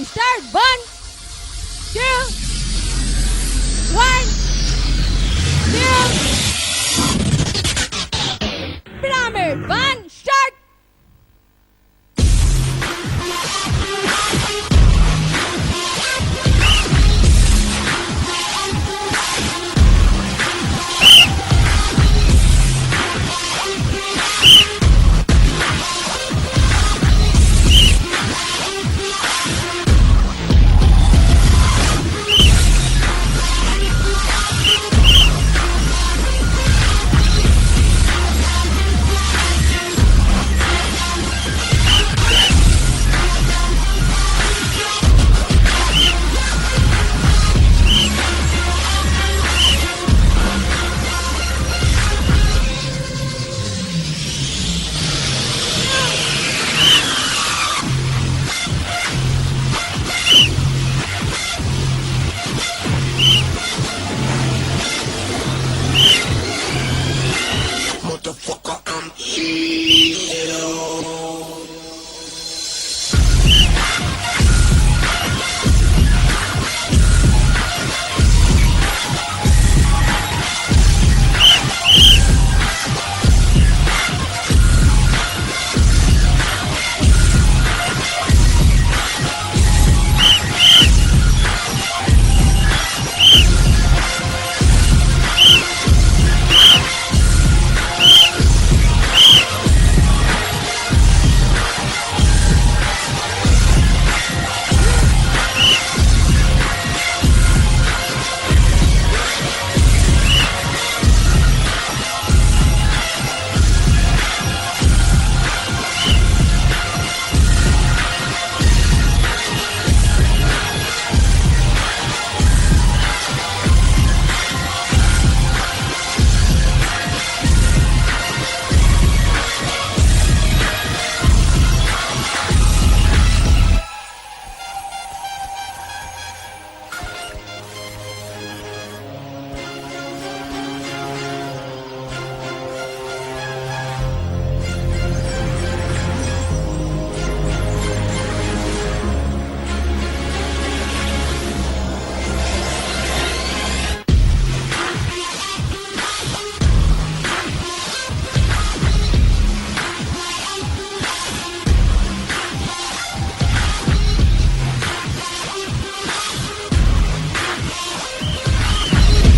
start. 1, 2, 1, 2. Pyramid 1, start. Motherfucker, I'm heated up.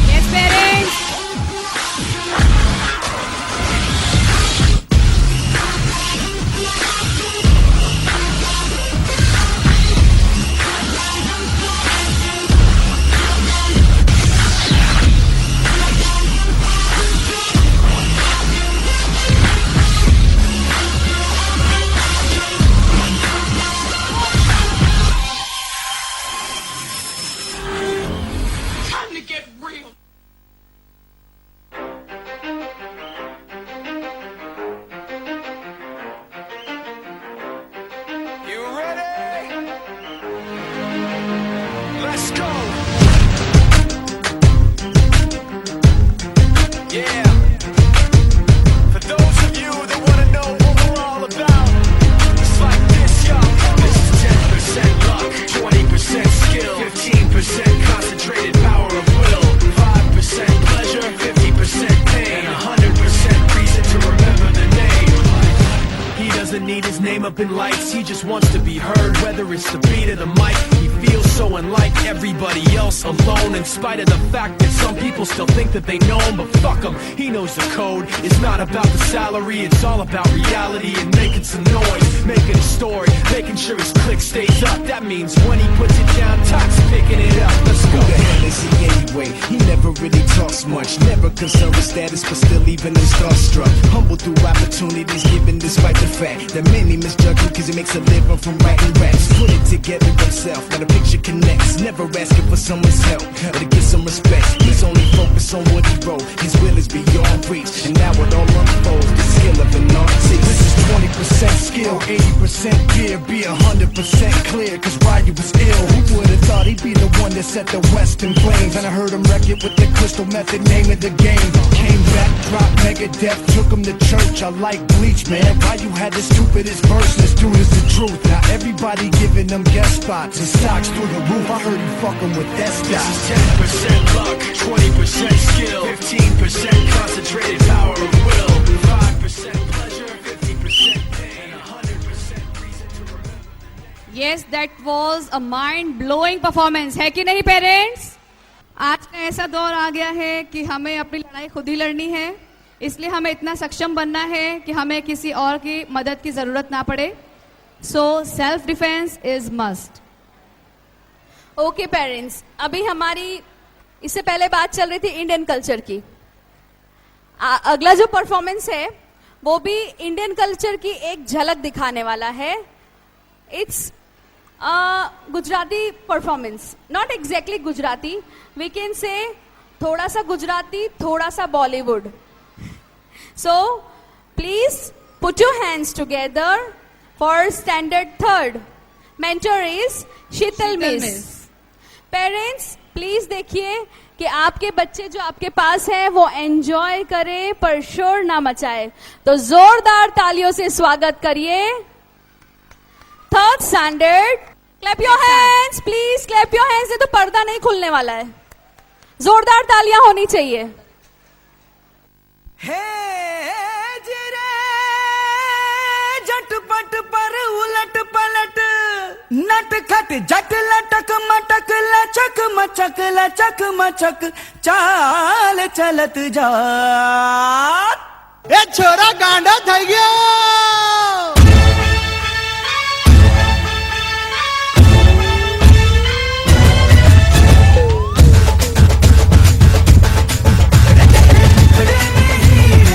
Yes, parents. Time to get real. You ready? Let's go. Yeah. For those of you that want to know what we're all about, it's like this, yo. This is 10% luck, 20% skill, 15% concentrated power of will, 5% pleasure, 50% pain, and 100% reason to remember the name. He doesn't need his name up in lights, he just wants to be heard, whether it's the beat of the mic. He feels so unlike everybody else, alone, in spite of the fact that some people still think that they know him, but fuck him, he knows the code. It's not about the salary, it's all about reality and making some noise, making a story, making sure his click stays up. That means when he puts it down, Tox picking it up. Let's go. Who the hell is he anyway? He never really talks much, never concerned with status, but still even in starstruck. Humble through opportunities given despite the fact that many misjudge him cause he makes a living from writing raps. Put it together himself, now the picture connects, never asking for someone's help or to get some respect. He's only focused on what he wrote, his will is beyond reach, and now it all unfolds, the skill of an artist. This is 20% skill, 80% gear, be 100% clear, cause Ryu was ill. Who would've thought he'd be the one that set the West in flames? And I heard him wreck it with the like crystal method, name of the game. Came back, dropped Megadeth, took him to church. I like Bleach, man. Why you had the stupidest verse? This dude is the truth. Now everybody giving them guest spots and stocks through the roof. I heard you fucking with that This stock. is 10% luck, 20% skill, 15% concentrated power of will, 5% pleasure, 50% pain, 100% reason to remember. Yes, that was a mind-blowing performance. है कि नहीं parents? आज का ऐसा दौर आ गया है कि हमें अपनी लड़ाई खुद ही लड़नी है, इसलिए हमें इतना सक्षम बनना है कि हमें किसी और की मदद की जरूरत ना पड़े. So self defence is must. Okay parents, अभी हमारी इससे पहले बात चल रही थी इंडियन कल्चर की. अगला जो परफॉर्मेंस है वो भी इंडियन कल्चर की एक झलक दिखाने वाला है. It's Gujarati performance, not exactly Gujarati, we can say थोड़ा सा गुजराती, थोड़ा सा Bollywood. So please put your hands together for standard third. Mentor is Sheetal miss. Parents please देखिए कि आपके बच्चे जो आपके पास हैं वो एंजॉय करें पर शोर ना मचाए. तो जोरदार तालियों से स्वागत करिए. Third standard, clap your hands please, clap your hands. ये तो पर्दा नहीं खुलने वाला है, जोरदार तालियां होनी चाहिए. हे जिरे झटपट पर उलट पलट, नटखट जट लटक मटक लचक मचक चाल चलत जा. ए छोरा गांडा થઈ ગયો.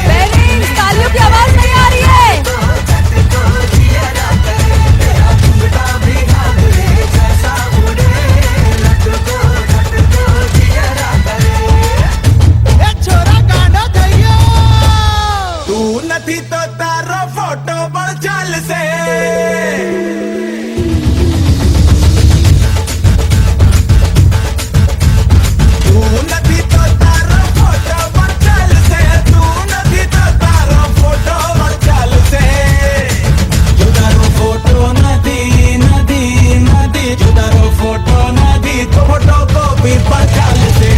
पेरेंट्स तालियों की आवाज नहीं आ रही है. એ છોરા ગાંડા થઈ ગયો. તું નથી તો તારો ફોટો પણ ચાલશે. તું નથી તો તારો ફોટો પણ ચાલશે. તું નથી તો તારો ફોટો પણ ચાલશે. જો તારો ફોટો નથી નથી નથી, જો તારો ફોટો નથી તો ફોટો કોપી પણ ચાલશે.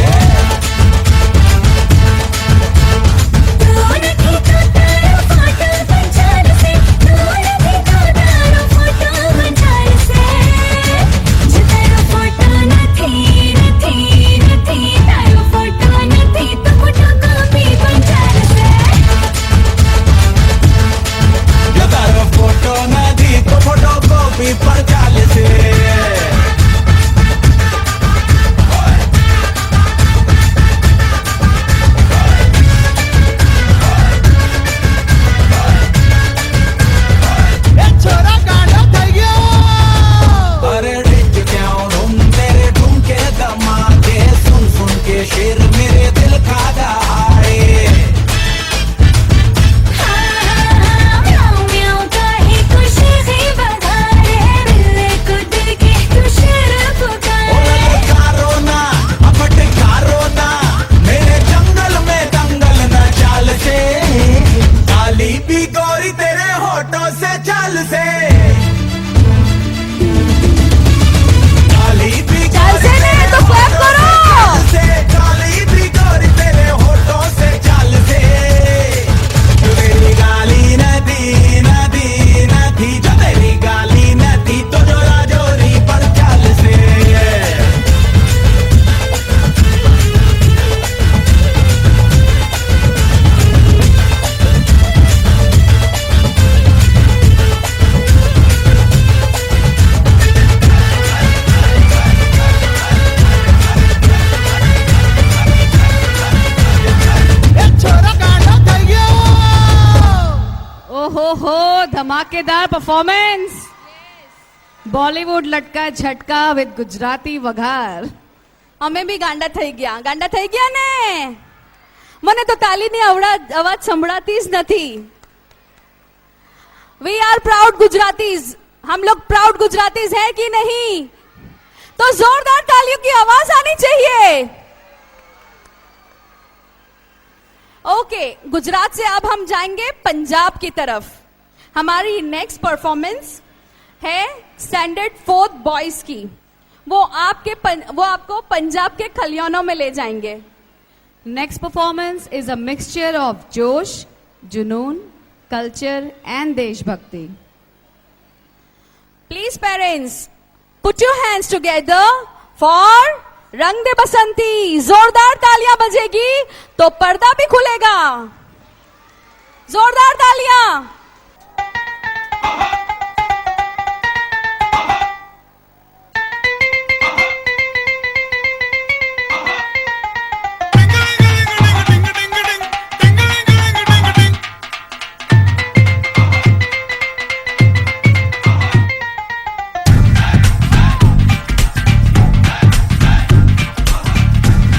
જો તારો ફોટો નથી તો ફોટો કોપી પર ચાલશે. એ છોરા ગાંડો થઈ ગયો. અરે डिच क्यों धूम तेरे ठुमके धमाके, सुन सुन के शेर मेरे दिल खा गए. ललकारो ना, फटकारो ना, मेरे जंगल में दंगल न चाल से. काली भी गोरी तेरे होठों से चाल से. काली भी चाल से नहीं तो क्लैप करो. से, काली भी गोरी तेरे होठों से चाल से. जो तेरी गाली नदी नदी नदी, जो तेरी गाली नदी तो जोरा जोरी पर चाल से. ए छोरा गांडा થઈ ગયો. ओहो हो, धमाकेदार परफॉर्मेंस. बॉलीवुड लटका झटका विद गुजराती वघार. અમે બી ગાંડા થઈ ગયા ને. મને તો તાલીની અવાજ સંભળાતી જ નથી. We are proud Gujaratis. हम लोग प्राउड गुजरातीज हैं कि नहीं? तो जोरदार तालियों की आवाज आनी चाहिए. ओके, गुजरात से अब हम जाएंगे पंजाब की तरफ। हमारी नेक्स्ट परफॉर्मेंस है स्टैंडर्ड 4th बॉयज की। वो आपको पंजाब के खलियानों में ले जाएंगे। Next performance is a mixture of Josh, Junoon, culture and Desh Bhakti. Please parents, put your hands together for रंग दे बसंती। जोरदार तालियां बजेगी तो पर्दा भी खुलेगा। जोरदार तालियां।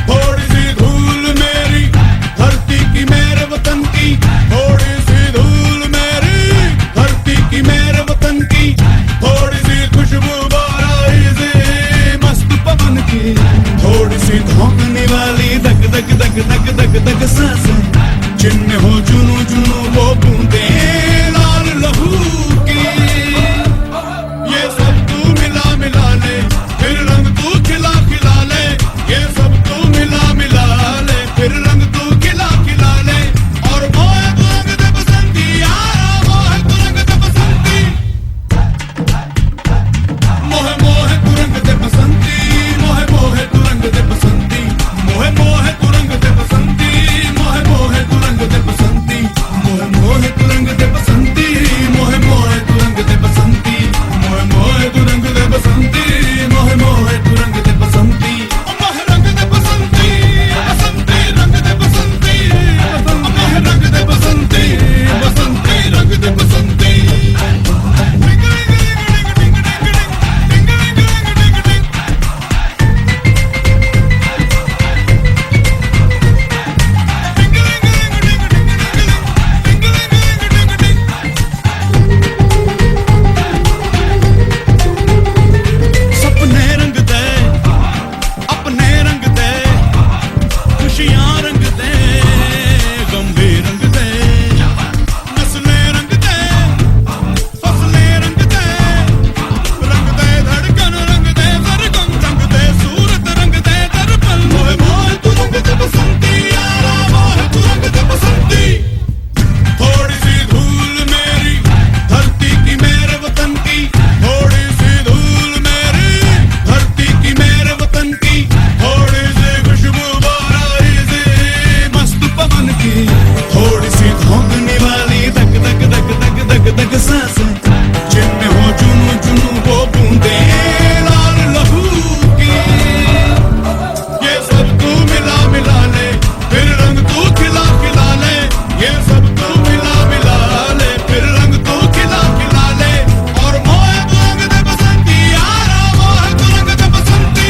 थोड़ी सी धूल मेरी धरती की मेरे वतन की, थोड़ी सी धूल मेरी धरती की मेरे वतन की, थोड़ी सी खुशबू बाराई से मस्त पवन की, थोड़ी सी धोखने वाली धक धक धक धक धक धक सांसें, जिनमें हो जुनू जुनू वो बूंदे लाल लहू की। ये सब तू मिला मिला ले, फिर रंग तू खिला खिला ले। ये सब तू मिला मिला ले, फिर रंग तू खिला खिला ले। और मोहे तू रंग दे बसंती यारा, मोहे तू रंग दे बसंती। मोहे मोहे तू रंग दे बसंती, मोहे मोहे तू रंग दे बसंती। मोहे मोहे तू रंग दे बसंती, मोहे मोहे तू रंग दे बसंती। मोहे मोहे तू रंग दे बसंती, मोहे मोहे तू रंग दे बसंती। मोहे मोहे तू रंग दे बसंती, मोहे मोहे तू रंग दे बसंती। मोहे रंग दे बसंती, बसंती रंग दे बसंती। मोहे रंग दे बसंती, बसंती रंग दे बसंती। सपने रंग दे, अपने रंग दे, खुशियां रंग दे, गंभीर रंग दे, नस्लें रंग दे, फसलें रंग दे, धड़कन रंग दे, सरगम रंग दे, सूरत रंग दे, दर्पण। मोहे मोहे तू रंग दे बसंती यारा, मोहे तू रंग दे बसंती। थोड़ी सी धूल मेरी धरती की मेरे वतन की, थोड़ी सी धूल मेरी धरती की मेरे वतन की, थोड़ी सी खुशबू बाराई से मस्त पवन की, थोड़ी सी धोखने वाली धक धक धक धक धक धक सांसें, जिनमें हो जुनू जुनू वो बूंदे लाल लहू की। ये सब तू मिला मिला ले, फिर रंग तू खिला खिला ले। ये सब तू मिला मिला ले, फिर रंग तू खिला खिला ले। और मोहे तू रंग दे बसंती यारा, मोहे तू रंग दे बसंती।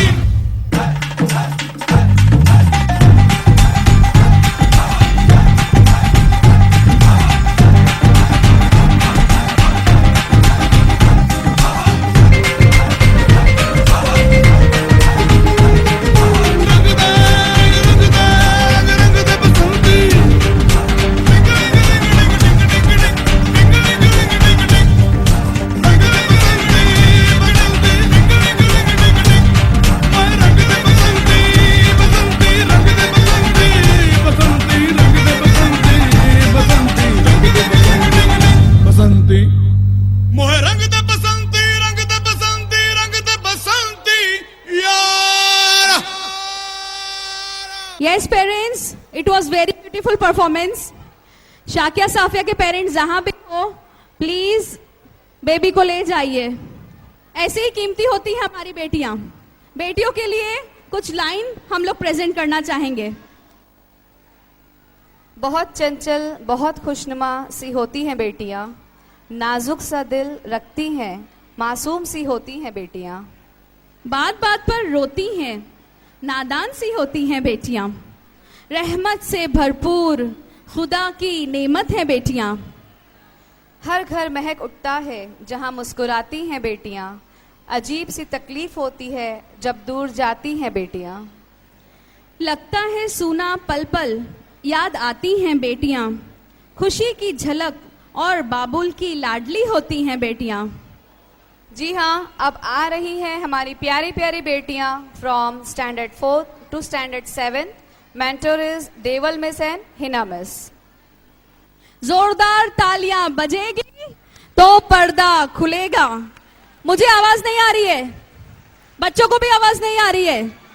रंग दे रंग दे रंग दे बसंती। बसंती मोहे रंग दे बसंती, रंग दे बसंती, रंग दे बसंती यार। Yes parents, it was very beautiful performance. Shakiya Safiya के पेरेंट्स जहां भी हो, प्लीज बेबी को ले जाइए। ऐसे ही कीमती होती है हमारी बेटियां। बेटियों के लिए कुछ लाइन हम लोग प्रेजेंट करना चाहेंगे। बहुत चंचल, बहुत खुशनुमा सी होती हैं बेटियां, नाजुक सा दिल रखती हैं, मासूम सी होती हैं बेटियां। बात बात पर रोती हैं, नादान सी होती हैं बेटियां। रहमत से भरपूर खुदा की नेमत है बेटियां। हर घर महक उठता है जहां मुस्कुराती हैं बेटियां। अजीब सी तकलीफ होती है जब दूर जाती हैं बेटियां। लगता है सूना पल पल याद आती हैं बेटियां, खुशी की झलक और बाबुल की लाडली होती हैं बेटियां। जी हाँ, अब आ रही हैं हमारी प्यारी प्यारी बेटियां from standard 4 to standard 7। Mentor is Deval miss and Hina miss. जोरदार तालियां बजेगी तो पर्दा खुलेगा। मुझे आवाज नहीं आ रही है, बच्चों को भी आवाज नहीं आ रही है।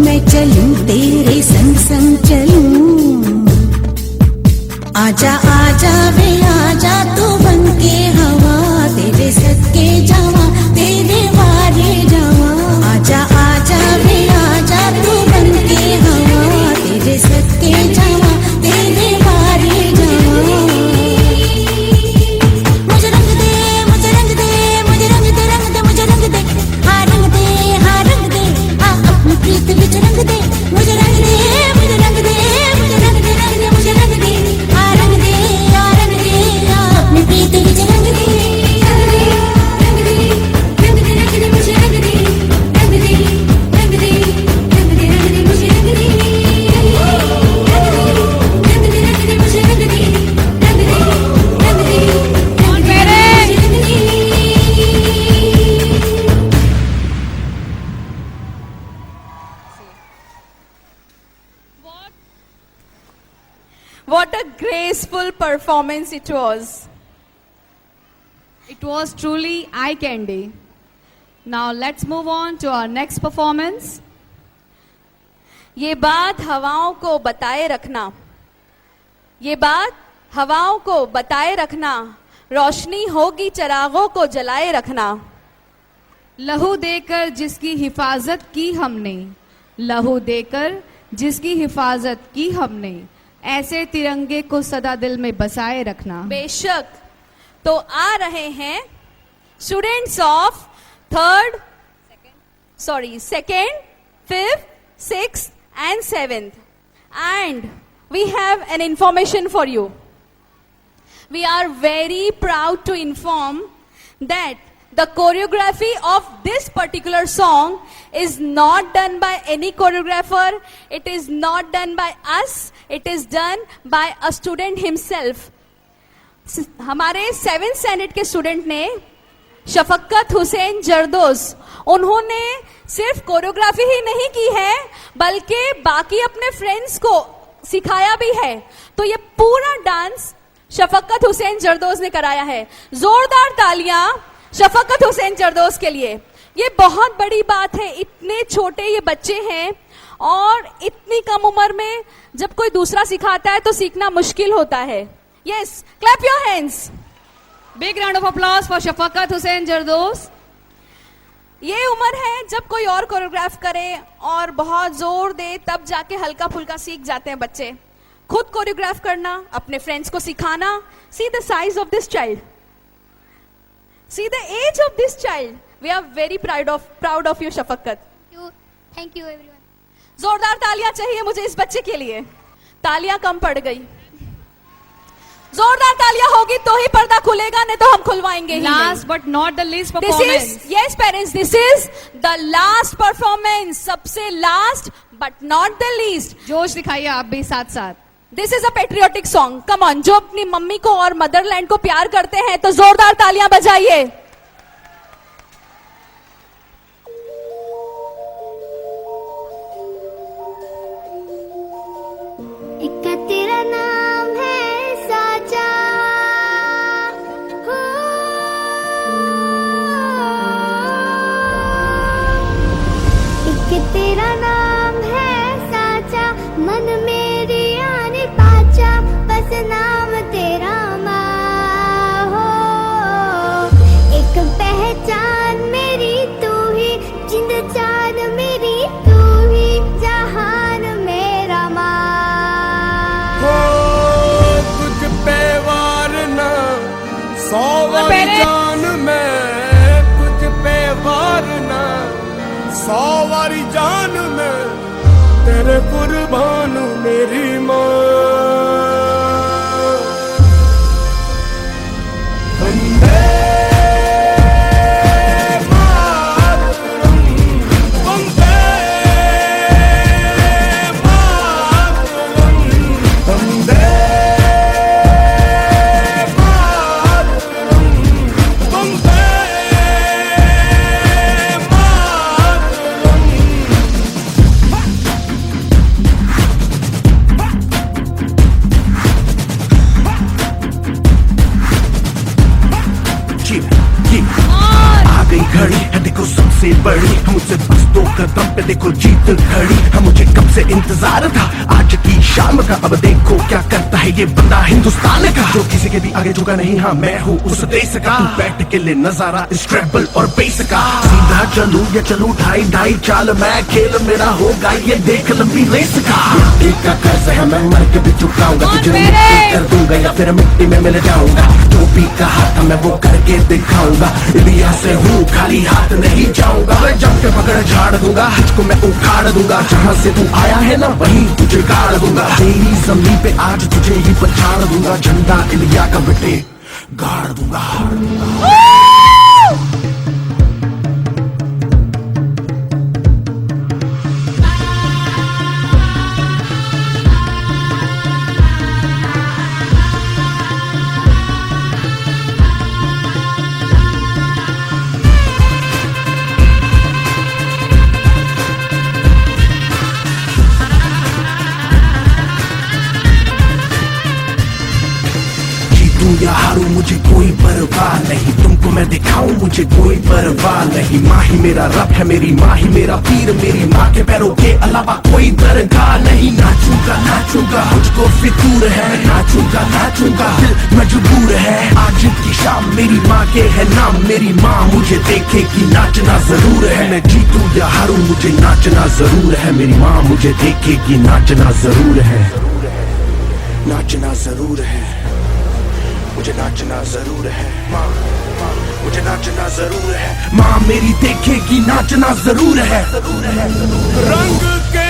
मैं चलूं तेरे संग संग चलूं। आजा आजा वे आजा तू बन के हवा, तेरे सदके जावा तेरे वारे जावा। आजा आजा वे आजा तू बन के हवा, तेरे सदके जावा तेरे वारे जावा। मुझे रंग दे मुझे रंग दे मुझे रंग दे रंग दे मुझे रंग दे, हाँ रंग दे हाँ रंग दे, हाँ अपनी प्रीत विच रंग दे। मुझे रंग दे मुझे रंग दे मुझे रंग दे रंग What a graceful performance it was. It was truly eye candy. Now let's move on to our next performance. ये बात हवाओं को बताए रखना, ये बात हवाओं को बताए रखना, रोशनी होगी चरागों को जलाए रखना। लहू देकर जिसकी हिफाजत की हमने, लहू देकर जिसकी हिफाजत की हमने, ऐसे तिरंगे को सदा दिल में बसाए रखना। बेशक। तो आ रहे हैं students of second, fifth, sixth and 7th, and we have an information for you. We are very proud to inform that the choreography of this particular song is not done by any choreographer. It is not done by us. It is done by a student himself. हमारे 7th standard के student ने शफकत हुसैन जरदोस, उन्होंने सिर्फ choreography ही नहीं की है बल्कि बाकी अपने फ्रेंड्स को सिखाया भी है। तो ये पूरा डांस शफकत हुसैन जरदोस ने कराया है। जोरदार तालियां शफकत हुसैन जरदोस के लिए। ये बहुत बड़ी बात है, इतने छोटे ये बच्चे हैं और इतनी कम उम्र में जब कोई दूसरा सिखाता है तो सीखना मुश्किल होता है। Yes, clap your hands. Big round of applause for Shafaqat Hussain Jardos. ये उम्र है जब कोई और कोरियोग्राफ करे और बहुत जोर दे, तब जाके हल्का फुल्का सीख जाते हैं बच्चे। खुद कोरियोग्राफ करना, अपने फ्रेंड्स को सिखाना। See the size of this child, see the age of this child. We are very proud of you Shafqat. Thank you everyone. जोरदार तालियां चाहिए मुझे इस बच्चे के लिए। तालियां कम पड़ गई, जोरदार तालियां होगी तो ही पर्दा खुलेगा, नहीं तो हम खुलवाएंगे। Last but not the least performance. Yes parents, this is the last performance, सबसे last but not the least. जोश दिखाइए आप भी साथ साथ। This is a patriotic song. Come on, जो अपनी मम्मी को और मदरलैंड को प्यार करते हैं तो जोरदार तालियां बजाइए। एक तेरा नाम है साचा, हो एक तेरा नाम है साचा, मन मेरी आने पाचा, बस नाम तेरा माँ हो। एक पहचान मेरी तू ही, जिंद जान मेरी तू ही, जहान मेरा माँ। तुझ पे वारना 100 वारी जान में, तुझ पे वारना 100 वारी जान में, तेरे कुर्बान मेरी माँ। वंदे मातरम, वंदे मातरम, वंदे मातरम, वंदे आ गई घड़ी है देखो सबसे बड़ी, हम मुझसे बस 2 कदम पे देखो जीत खड़ी। हम मुझे कब से इंतजार था आज की शाम का, अब देखो क्या करता है ये बंदा हिंदुस्तान का, जो किसी के भी आगे झुका नहीं। हाँ मैं हूँ उस देश का, बैठ के ले नजारा इस ट्रैवल और बेस का। सीधा चलूं या चलूं ढाई चाल, मैं खेल मेरा होगा ये देख लंबी रेस का। मिट्टी का कर्ज है मैं मर के भी चुकाऊंगा, तुझे मिट्टी कर दूंगा या फिर मिट्टी में मिल जाऊंगा। जो भी कहा था मैं वो करके दिखाऊंगा, इंडिया से हूँ खाली हाथ नहीं जाऊंगा। मैं जम के पकड़ झाड़ दूंगा, तुझको मैं उखाड़ दूंगा, जहाँ से तू आया है ना वहीं तुझे गाड़ दूंगा। तेरी जमीन पे आज तुझे ही पछाड़ दूंगा, झंडा इंडिया का बेटे गाड़ दूंगा। हारू मुझे कोई परवाह नहीं, तुमको मैं दिखाऊं मुझे कोई परवाह नहीं। माँ ही मेरा रब है, मेरी माँ ही मेरा पीर, मेरी माँ के पैरों के अलावा कोई दरगाह नहीं। नाचूंगा नाचूंगा मुझको फितूर है, नाचूंगा नाचूंगा दिल मजबूर है। आज की शाम मेरी माँ के है नाम, मेरी माँ मुझे देखेगी नाचना जरूर है। मैं जीतूं या हारूं मुझे नाचना जरूर है, मेरी माँ मुझे देखेगी नाचना जरूर है। नाचना जरूर है, मुझे नाचना जरूर है। माँ मुझे नाचना जरूर है, माँ मेरी देखेगी नाचना जरूर है। रंग के